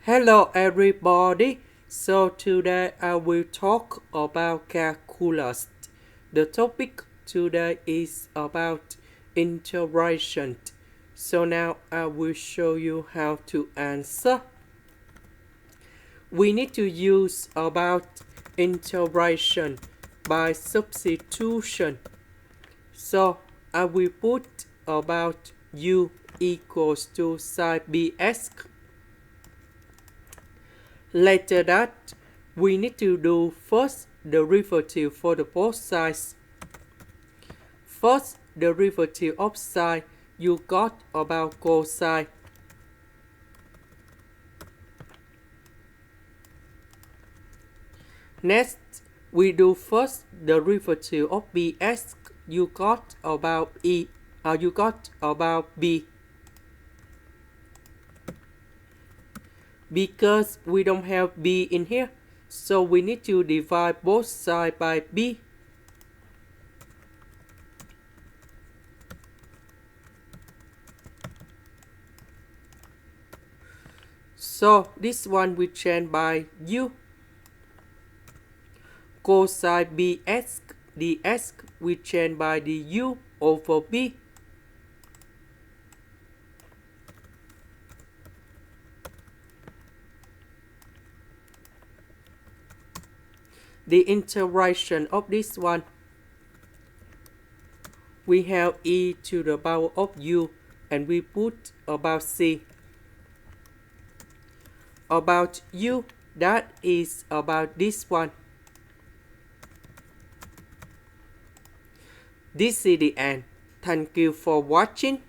Hello everybody. So today I will talk about calculus. The topic today is about integration. So now I will show you how to answer. We need to use about integration by substitution. So I will put about u equals to sinpx. Later that, we need to do first derivative for the both sides. First derivative of sine, you got about cosine. Next, we do first derivative of bx, you got about b. Because we don't have b in here, so we need to divide both sides by b. So this one we change by u. Cosine bx dx we change by du over b. The integration of this one, we have e to the power of u and we put about c. About u, that is about this one. This is the end. Thank you for watching.